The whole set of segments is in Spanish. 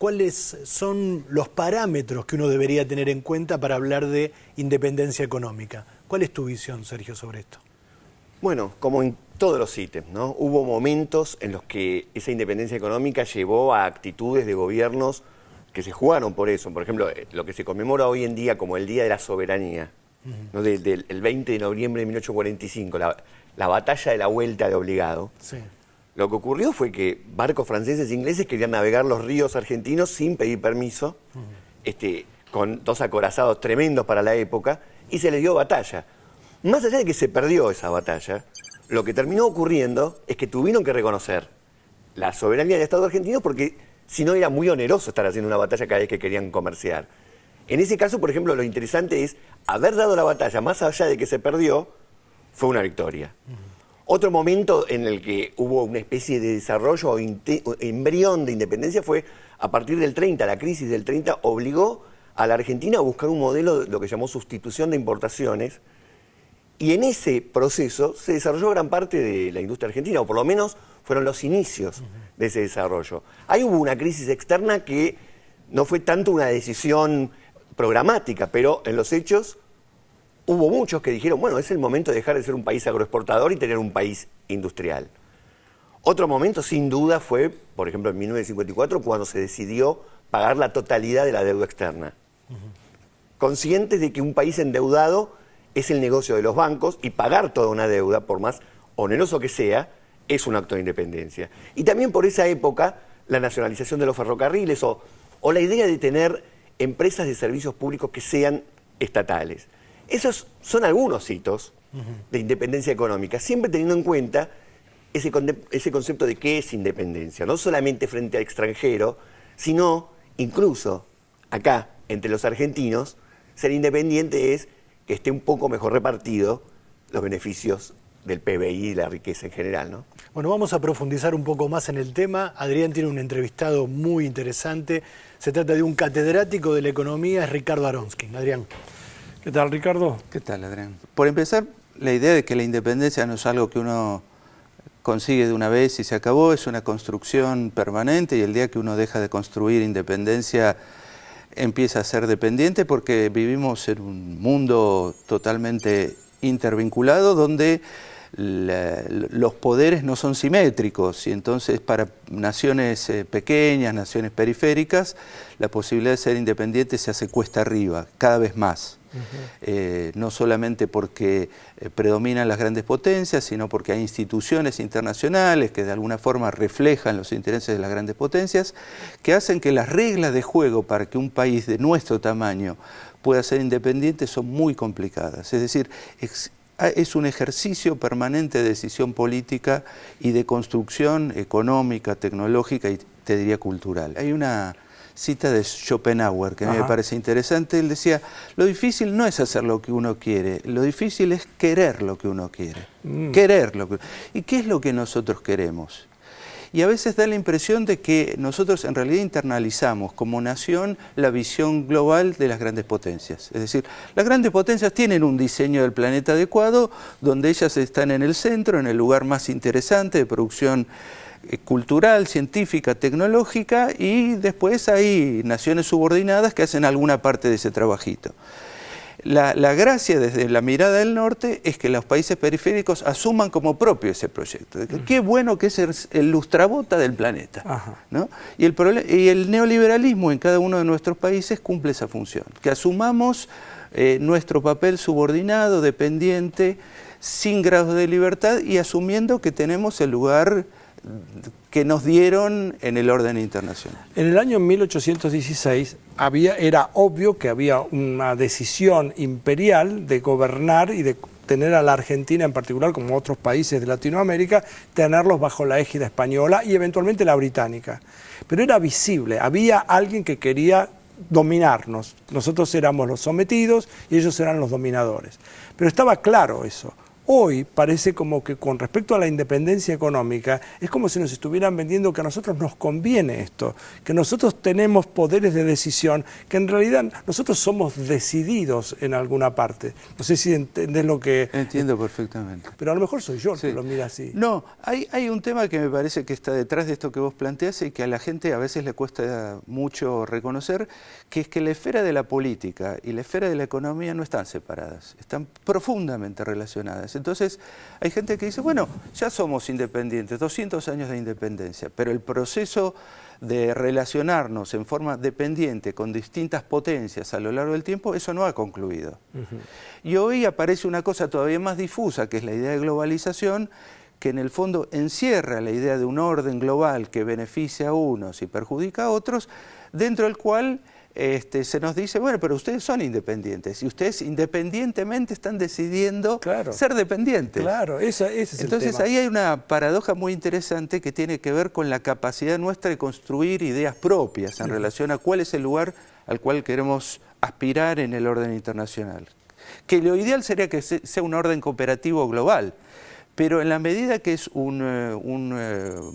¿cuáles son los parámetros que uno debería tener en cuenta para hablar de independencia económica? ¿Cuál es tu visión, Sergio, sobre esto? Bueno, como en todos los ítems, ¿no? Hubo momentos en los que esa independencia económica llevó a actitudes de gobiernos que se jugaron por eso. Por ejemplo, lo que se conmemora hoy en día como el Día de la Soberanía, ¿no? El 20 de noviembre de 1845, la batalla de la Vuelta de Obligado. Sí. Lo que ocurrió fue que barcos franceses e ingleses querían navegar los ríos argentinos sin pedir permiso, con 2 acorazados tremendos para la época, y se les dio batalla. Más allá de que se perdió esa batalla, lo que terminó ocurriendo es que tuvieron que reconocer la soberanía del Estado argentino porque si no era muy oneroso estar haciendo una batalla cada vez que querían comerciar. En ese caso, por ejemplo, lo interesante es haber dado la batalla, más allá de que se perdió, fue una victoria. Otro momento en el que hubo una especie de desarrollo o embrión de independencia fue a partir del 30. La crisis del 30 obligó a la Argentina a buscar un modelo, lo que llamó sustitución de importaciones, y en ese proceso se desarrolló gran parte de la industria argentina, o por lo menos fueron los inicios de ese desarrollo. Ahí hubo una crisis externa que no fue tanto una decisión programática, pero en los hechos hubo muchos que dijeron, bueno, es el momento de dejar de ser un país agroexportador y tener un país industrial. Otro momento, sin duda, fue, por ejemplo, en 1954, cuando se decidió pagar la totalidad de la deuda externa. Conscientes de que un país endeudado es el negocio de los bancos y pagar toda una deuda, por más oneroso que sea, es un acto de independencia. Y también por esa época, la nacionalización de los ferrocarriles o la idea de tener empresas de servicios públicos que sean estatales. Esos son algunos hitos de independencia económica, siempre teniendo en cuenta ese concepto de qué es independencia, no solamente frente al extranjero, sino incluso acá, entre los argentinos, ser independiente es que esté un poco mejor repartido los beneficios del PBI y la riqueza en general, ¿no? Bueno, vamos a profundizar un poco más en el tema. Adrián tiene un entrevistado muy interesante. Se trata de un catedrático de la economía, es Ricardo Aronsky. Adrián. ¿Qué tal, Ricardo? ¿Qué tal, Adrián? Por empezar, la idea de que la independencia no es algo que uno consigue de una vez y se acabó, es una construcción permanente, y el día que uno deja de construir independencia empieza a ser dependiente, porque vivimos en un mundo totalmente intervinculado donde los poderes no son simétricos, y entonces para naciones pequeñas, naciones periféricas, la posibilidad de ser independiente se hace cuesta arriba, cada vez más. No solamente porque predominan las grandes potencias, sino porque hay instituciones internacionales que de alguna forma reflejan los intereses de las grandes potencias, que hacen que las reglas de juego para que un país de nuestro tamaño pueda ser independiente son muy complicadas. Es decir, es un ejercicio permanente de decisión política y de construcción económica, tecnológica y, te diría, cultural. Hay una cita de Schopenhauer que a mí me parece interesante. Él decía, lo difícil no es hacer lo que uno quiere, lo difícil es querer lo que uno quiere. Querer lo que... ¿Y qué es lo que nosotros queremos? Y a veces da la impresión de que nosotros en realidad internalizamos como nación la visión global de las grandes potencias. Es decir, las grandes potencias tienen un diseño del planeta adecuado, donde ellas están en el centro, en el lugar más interesante de producción cultural, científica, tecnológica, y después hay naciones subordinadas que hacen alguna parte de ese trabajito. La gracia desde la mirada del norte es que los países periféricos asuman como propio ese proyecto. Qué bueno que es el lustrabota del planeta, ¿no? Y el neoliberalismo en cada uno de nuestros países cumple esa función, que asumamos nuestro papel subordinado, dependiente, sin grados de libertad y asumiendo que tenemos el lugar que nos dieron en el orden internacional. En el año 1816 era obvio que había una decisión imperial de gobernar y de tener a la Argentina en particular, como otros países de Latinoamérica, tenerlos bajo la égida española y eventualmente la británica. Pero era visible, había alguien que quería dominarnos. Nosotros éramos los sometidos y ellos eran los dominadores. Pero estaba claro eso. Hoy parece como que con respecto a la independencia económica, es como si nos estuvieran vendiendo que a nosotros nos conviene esto, que nosotros tenemos poderes de decisión, que en realidad nosotros somos decididos en alguna parte. No sé si entendés lo que... Entiendo perfectamente. Pero a lo mejor soy yo el Sí. que lo mira así. No, hay un tema que me parece que está detrás de esto que vos planteás y que a la gente a veces le cuesta mucho reconocer, que es que la esfera de la política y la esfera de la economía no están separadas, están profundamente relacionadas. Entonces, hay gente que dice, bueno, ya somos independientes, 200 años de independencia, pero el proceso de relacionarnos en forma dependiente con distintas potencias a lo largo del tiempo, eso no ha concluido. Y hoy aparece una cosa todavía más difusa, que es la idea de globalización, que en el fondo encierra la idea de un orden global que beneficia a unos y perjudica a otros, dentro del cual se nos dice, bueno, pero ustedes son independientes y ustedes independientemente están decidiendo ser dependientes. Claro, ese es el Entonces tema. ahí hay una paradoja muy interesante que tiene que ver con la capacidad nuestra de construir ideas propias en relación a cuál es el lugar al cual queremos aspirar en el orden internacional. Que lo ideal sería que sea un orden cooperativo global, pero en la medida que es un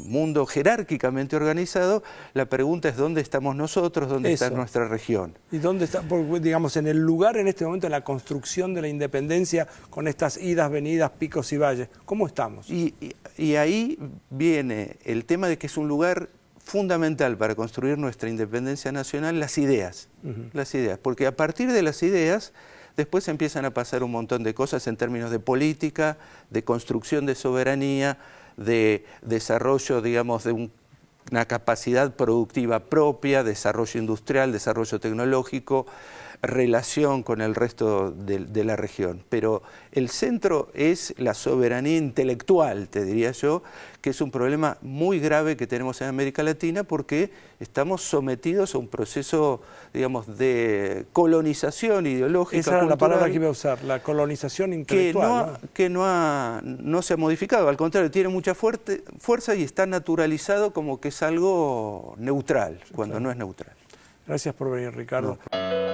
mundo jerárquicamente organizado, la pregunta es dónde estamos nosotros, dónde está nuestra región. ¿Y dónde está, digamos, en el lugar en este momento, en la construcción de la independencia, con estas idas, venidas, picos y valles? ¿Cómo estamos? Y ahí viene el tema de que es un lugar fundamental para construir nuestra independencia nacional, las ideas. Las ideas, porque a partir de las ideas después empiezan a pasar un montón de cosas en términos de política, de construcción de soberanía, de desarrollo, digamos, de una capacidad productiva propia, desarrollo industrial, desarrollo tecnológico, relación con el resto de la región. Pero el centro es la soberanía intelectual, te diría yo, que es un problema muy grave que tenemos en América Latina porque estamos sometidos a un proceso, digamos, de colonización ideológica. Esa era cultural, la palabra que iba a usar, la colonización intelectual. Que no se ha modificado, al contrario, tiene mucha fuerza y está naturalizado como que es algo neutral, cuando no es neutral. Gracias por venir, Ricardo. No.